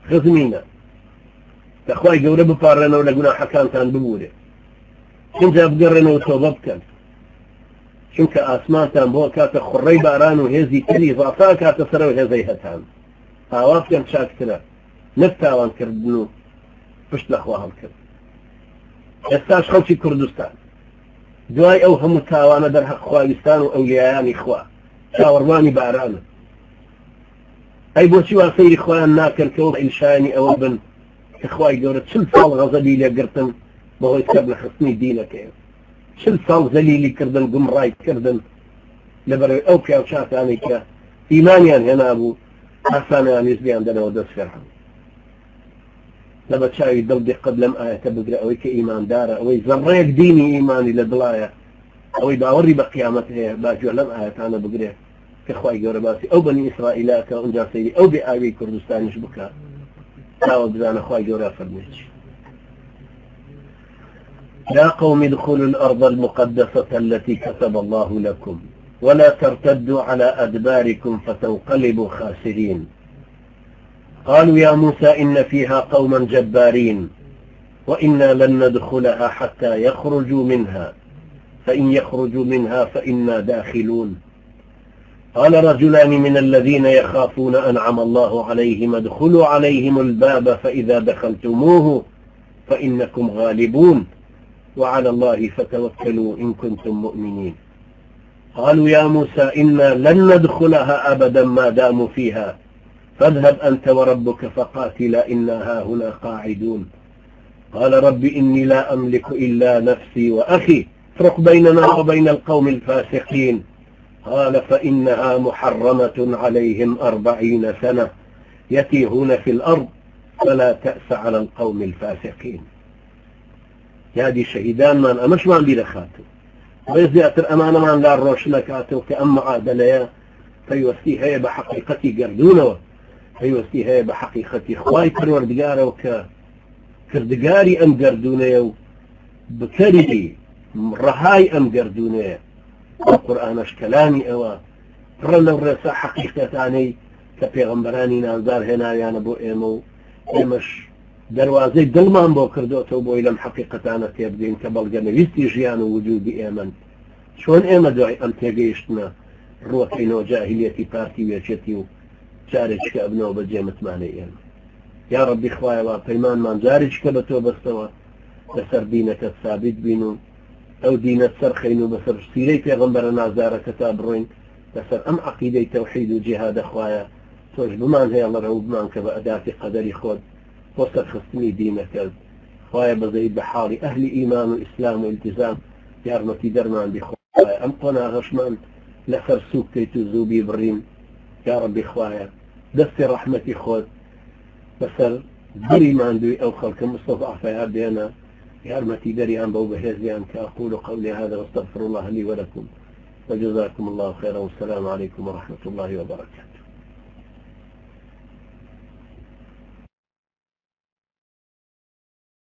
خزمینە لەخوای گەورە بپارڕێنەوە لە گوناحەکانتان ببوورێ اینجا بگەڕێنەوە تۆبە بکەن چونکە ئاسمانتان بۆ کاتە خوڕەی باران و هێزی تری ڕافا کاتە سەرەوە هێزەی هەتان ئاوا بکەن چاکترە نەک تاوانکردن و پشت لەخوا هەڵکرد ئێستاش خەڵکی کوردستان دوای ئەو هەموو تاوانە دەرحەق خواویستان و ئەولیایانی خوا چاوەڕوانی بارانە ئەی بۆچی وا سەیری خۆیان ناکەن کە وڵ ئینشانی ئەوە بن کە خوای گەورە 40 ساڵ غەزەبی لێگرتن بەهۆی سەر لە خستنی دینەکەی 40 ساڵ زەلیلی کردن گومڕای کردن لەبەرەوەی ئەو پیاو چاکانی کە ئیمانیان هێنابوو ئاسانیان ویزیان دەنەوە دەست فێرحەن لە بەچاوی دڵ دقت لەم ئاەتە بگرە ئەوەی کە ئیماندارە ئەوەی زەڕێک دینی ئیمانی لە دڵایە ئەوەی باوەڕی بە قیامەت هەیە باگوێ لەم ئاەتانە بگرێ کە خوای گەورە باسی ئەو بەنی ئیسرائیلە کە ئەوجا سەیری ئەو بێ ئاوی کوردستانیش بکات تاوە بزانە خوای گەورە فەرمێت يا قوم ادخلوا الأرض المقدسة التي كتب الله لكم ولا ترتدوا على أدباركم فتنقلبوا خاسرين قالوا يا موسى إن فيها قوما جبارين وإنا لن ندخلها حتى يخرجوا منها فإن يخرجوا منها فإنا داخلون قال رجلان من الذين يخافون أنعم الله عليهم ادخلوا عليهم الباب فإذا دخلتموه فإنكم غالبون وعلى الله فتوكلوا إن كنتم مؤمنين قالوا يا موسى إنا لن ندخلها أبدا ما داموا فيها فاذهب أنت وربك فقاتلا إنا هاهنا قاعدون قال رب إني لا أملك إلا نفسي وأخي افرق بيننا وبين القوم الفاسقين قال فإنها محرمة عليهم 40 سنة يتيهون في الأرض فلا تأس على القوم الفاسقين يادي شهيدان من أمش من بلخاته ويزياتر أمانة من لا الروش لكاته كأم عادليا فيوستيها بحقيقتي قردونه فيوستيها بحقيقتي خواي پروردگاره وكردگاري أم قردونه بكردي رهاي أم قردونه القرآنش كلامي أوا فرلو رسا حقيقتاني كبيغمبراني نانزار هنا يعني بو إيمو إيمش دروازەی دڵمان بۆ کردوتەوە بۆی لەم حقیقەتانە تێبگەین کە بەڵگە نەویستی ژیان و وجودی ئێمن چۆن ئێمە دوای ئەم تێگەیشتنە ڕوەکەینەوە جاهیلیەتی پارتی وێچێتی و جارێککە ئەبنەوە بەجێ متمانەی ئێمە یا ڕەبی خوایەوە پەیمانمان جارێککە بە تۆ بەستەوە لەسەر دینەکەت ثابت بین و ئەو دینەت سەرخەین و بەسەر سیرەی پێغەمبەرە نازارەکە تا بڕۆین لەسەر ئەم عەقیدەی تەوحید و جیهادە خوایە تۆش بمان هێڵەرە و بمان کە بە ئەداتی قەدەری خۆت وسط خصمي دينك خوايا بزيد بحالي أهل إيمان وإسلام والتزام يارمتي درمان بخوايا أم قنا غشمان لخر سوق كيتو زوبي بريم يا ربي خوايا دستي رحمتي خود بسر دري ما عندي أو خلق مستضعف يا بينا يارمتي دري عن بو بهزيان كأقول قولي هذا واستغفر الله لي ولكم وجزاكم الله خيرا والسلام عليكم ورحمة الله وبركاته.